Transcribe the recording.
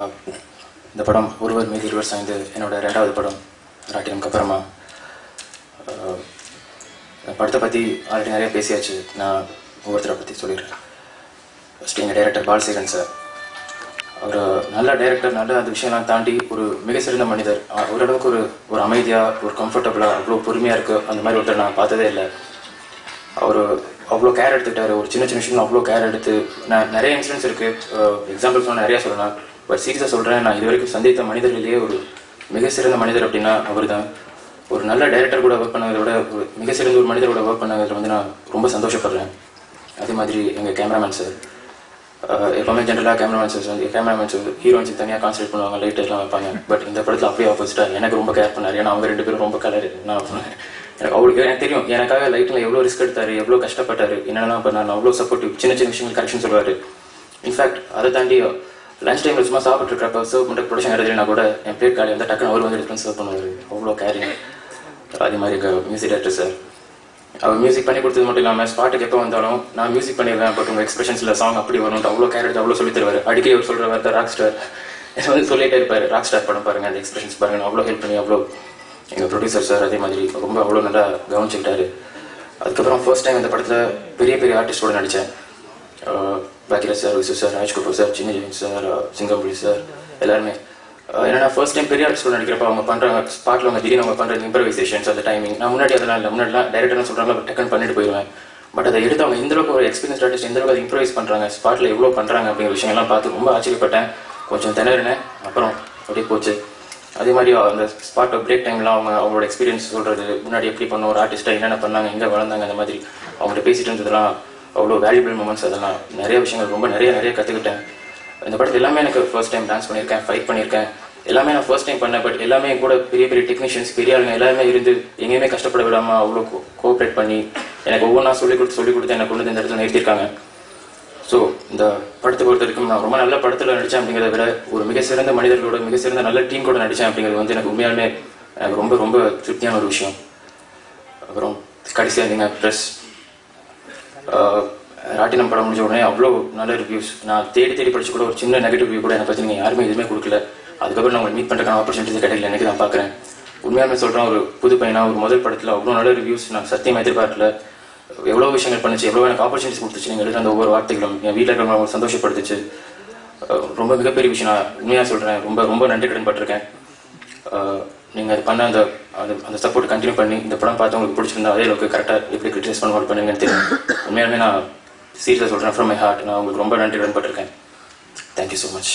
இந்த படம் ஒருவர் மீது இருவர் சாய்ந்து என்னோட ரெண்டாவது படம் ராட்டினம்க்கு அப்புறமா. படத்தை பற்றி ஆல்ரெடி நிறைய பேசியாச்சு. நான் ஒவ்வொருத்தரை பற்றி சொல்லிடுறேன். ஃபஸ்ட்டு எங்கள் டைரக்டர் பாலசேகரன் சார். ஒரு நல்ல டைரக்டர், நல்ல அந்த விஷயம்லாம் தாண்டி ஒரு மிக சிறந்த மனிதர். ஓரளவுக்கு ஒரு அமைதியாக, ஒரு கம்ஃபர்டபுளாக, அவ்வளோ பொறுமையாக இருக்குது. அந்த மாதிரி ஒருத்தர் நான் பார்த்ததே இல்லை. அவர் அவ்வளோ கேர் எடுத்துக்கிட்டாரு. ஒரு சின்ன சின்ன விஷயம் அவ்வளோ கேர் எடுத்து, நான் நிறைய இன்சிடென்ட்ஸ் இருக்குது, எக்ஸாம்பிள்ஸ் நான் நிறையா சொல்லலாம். பட் சீரியஸாக சொல்கிறேன், நான் இது வரைக்கும் சந்தித்த மனிதர்களிலேயே ஒரு மிக சிறந்த மனிதர் அப்படின்னா அவர் தான். ஒரு நல்ல டைரக்டர் கூட ஒர்க் பண்ணதை விட ஒரு மிக சிறந்த ஒரு மனிதரோட ஒர்க் பண்ணதில் வந்து நான் ரொம்ப சந்தோஷப்படுறேன். அதே மாதிரி எங்கள் கேமராமேன் சார். எப்போவுமே ஜென்ரலாக கேமராமேன்ஸ் வந்து ஹீரோயின்ஸுக்கு தனியாக கான்சன்ட்ரேட் பண்ணுவாங்க, லைட் எல்லாம் வைப்பாங்க. பட் இந்த படத்தில் அப்படியே ஆப்போசிட்டாக எனக்கு ரொம்ப கேர் பண்ணார். ஏன்னா அவங்க ரெண்டு பேரும் ரொம்ப கலர். நான் எனக்கு அவருக்கு எனக்கு தெரியும், எனக்காக லைட்டில் எவ்வளோ ரிஸ்க் எடுத்தார், எவ்வளோ கஷ்டப்பட்டார், என்னென்னா பண்ணார், அவ்வளோ சப்போர்ட்டிவ், சின்ன சின்ன விஷயங்கள் கரெக்ஷன் சொல்லுவார். இன்ஃபேக்ட் அதை தாண்டி லஞ்ச் டைமில் சும்மா சாப்பிட்டு இருக்கிறப்ப சர்வ் பண்ணுற ப்ரொடக்ஷன் எழுதுனா கூட என் பிளேட் காலி வந்து டக்குன்னு அவர் வந்து எடுத்து சர்வ் பண்ணுவார். அவ்வளோ கேரிங். அதே மாதிரி மியூசிக் டைரக்டர் சார். அவர் மியூசிக் பண்ணி கொடுத்தது மட்டும் இல்லாமல் ஸ்பாட்டுக்கு எப்போ வந்தாலும் நான் மியூசிக் பண்ணிடுவேன், பட் உங்கள் எக்ஸ்பிரஷன்ஸில் சாங் அப்படி வரணும், அவ்வளோ கேர் எடுத்து அவ்வளோ சொல்லி தருவார். அடிக்கடி அவர் சொல்கிற வார்த்தை ராக் ஸ்டார். வந்து சொல்லிட்டே இருப்பார், ராக் ஸ்டார் படம் பாருங்க, அந்த எக்ஸ்பிரஷன்ஸ் பாருங்க, அவ்வளோ ஹெல்ப் பண்ணி அவ்வளோ. எங்கள் ப்ரொடியூசர் சார் அதே மாதிரி ரொம்ப அவ்வளோ நல்லா கவனிச்சுக்கிட்டாரு. அதுக்கப்புறம் ஃபர்ஸ்ட் டைம் இந்த படத்தில் பெரிய பெரிய ஆர்டிஸ்டோடு நடித்தேன். Bhagyaraj sir, Visu sir, Raj Kapoor sir, சின்ன ஜெயின் சார், சிங்கம்புலி சார், எல்லாருமே. ஏன்னா ஃபர்ஸ்ட் டைம் பெரிய ஆர்டிஸ்டோடு நடிக்கிறப்ப அவங்க பண்ணுறாங்க ஸ்பாட்டில், அவங்க திடீர்னு அவங்க பண்ணுற இம்ப்ரவைசேஷன்ஸ், அந்த டைமிங். நான் முன்னாடி அதெல்லாம் இல்லை, முன்னாடிலாம் டைரக்டர்னு சொல்கிறாங்க, டக்குன்னு பண்ணிட்டு போயிடுவேன். பட் அதை எடுத்து அவங்க எந்தளவுக்கு ஒரு எக்ஸ்பீரியன்ஸ் ஆர்டிஸ்ட் எந்தளவுக்கு அதை இம்ப்ரவைஸ் பண்ணுறாங்க, ஸ்பாட்டில் எவ்வளோ பண்ணுறாங்க அப்படிங்கிற விஷயங்கள்லாம் பார்த்து ரொம்ப ஆச்சரியப்பட்டேன். கொஞ்சம் திணறினேன், அப்புறம் அப்படியே போச்சு. அதே மாதிரி அந்த ஸ்பாட் பிரேக் டைம்லாம் அவங்களோட எக்ஸ்பீரியன்ஸ் சொல்கிறது, முன்னாடி எப்படி பண்ண ஒரு ஆர்டிஸ்ட்டாக என்னென்ன பண்ணாங்க, எங்கே வளர்ந்தாங்க, அந்த மாதிரி அவங்கள்ட்ட பேசிட்டு இருந்ததெல்லாம் அவ்வளோ வேல்யூபிள் மூமெண்ட்ஸ். அதெல்லாம் நிறைய விஷயங்கள் ரொம்ப நிறைய கற்றுக்கிட்டேன். இந்த படத்தில் எல்லாமே எனக்கு ஃபர்ஸ்ட் டைம் டான்ஸ் பண்ணியிருக்கேன், ஃபைட் பண்ணியிருக்கேன், எல்லாமே நான் ஃபர்ஸ்ட் டைம் பண்ணேன். பட் எல்லாமே கூட பெரிய பெரிய டெக்னீஷியன்ஸ், பெரிய ஆளுங்க எல்லாருமே இருந்து எங்கேயுமே கஷ்டப்பட விடாமல் அவ்வளோ கோஆப்ரேட் பண்ணி எனக்கு ஒவ்வொன்றா சொல்லிக் கொடுத்து எனக்கு கொண்டு இந்த இடத்துல நிறுத்தியிருக்காங்க. ஸோ இந்த படத்தை பொறுத்த வரைக்கும் நான் ரொம்ப நல்ல படத்தில் நடித்தேன் அப்படிங்கிறத விட ஒரு மிக சிறந்த மனிதர்களோட, மிக சிறந்த நல்ல டீம் கூட நடித்தேன் அப்படிங்கிறது வந்து எனக்கு உண்மையாலுமே எனக்கு ரொம்ப ரொம்ப திருப்தியான ஒரு விஷயம். அப்புறம் கடைசியாக நீங்கள் ப்ரெஸ் ராட்டினம் படம் முடிஞ்ச உடனே அவ்வளோ நல்ல ரிவ்யூஸ். நான் தேடி படிச்சு கூட ஒரு சின்ன நெகட்டிவ் ரிவ்யூ கூட என்னை பற்றி நீங்கள் யாருமே எதுவுமே கொடுக்கல. அதுக்கப்புறம் நான் உங்களை மீட் பண்ணுறதுக்கான ஆப்பர்ச்சுனிட்டி கிடைக்கல, எனக்கு நான் பார்க்குறேன். உண்மையாலுமே சொல்கிறேன், ஒரு புது பையனா ஒரு முதல் படத்தில் அவ்வளோ நல்ல ரிவ்யூஸ் நான் சத்தியமாக எதிர்பார்க்கல. எவ்வளோ விஷயங்கள் பண்ணிச்சு, எவ்வளோ எனக்கு ஆப்பர்ச்சுனிட்டிஸ் கொடுத்துச்சு. நீங்கள் எழுதுற அந்த ஒவ்வொரு வார்த்தைகளும் என் வீட்டில் இருக்கிறவங்க சந்தோஷப்படுத்துச்சு. ரொம்ப மிகப்பெரிய விஷயம். நான் உண்மையாக சொல்கிறேன், ரொம்ப ரொம்ப நன்றி கடன் பட்டிருக்கேன். நீங்கள் அது பண்ண அந்த சப்போர்ட் கண்டினியூ பண்ணி இந்த படம் பார்த்து உங்களுக்கு பிடிச்சிருந்தா அதே அளவுக்கு கரெக்டாக எப்படி கிரிட்டிசைஸ் பண்ணுங்கன்னு தெரியும். உண்மையாலுமே நான் சீரியஸாக சொல்கிறேன், ஃப்ரம் மை ஹார்ட் நான் உங்களுக்கு ரொம்ப நன்றி கடன் பட்டிருக்கேன். Thank you so much.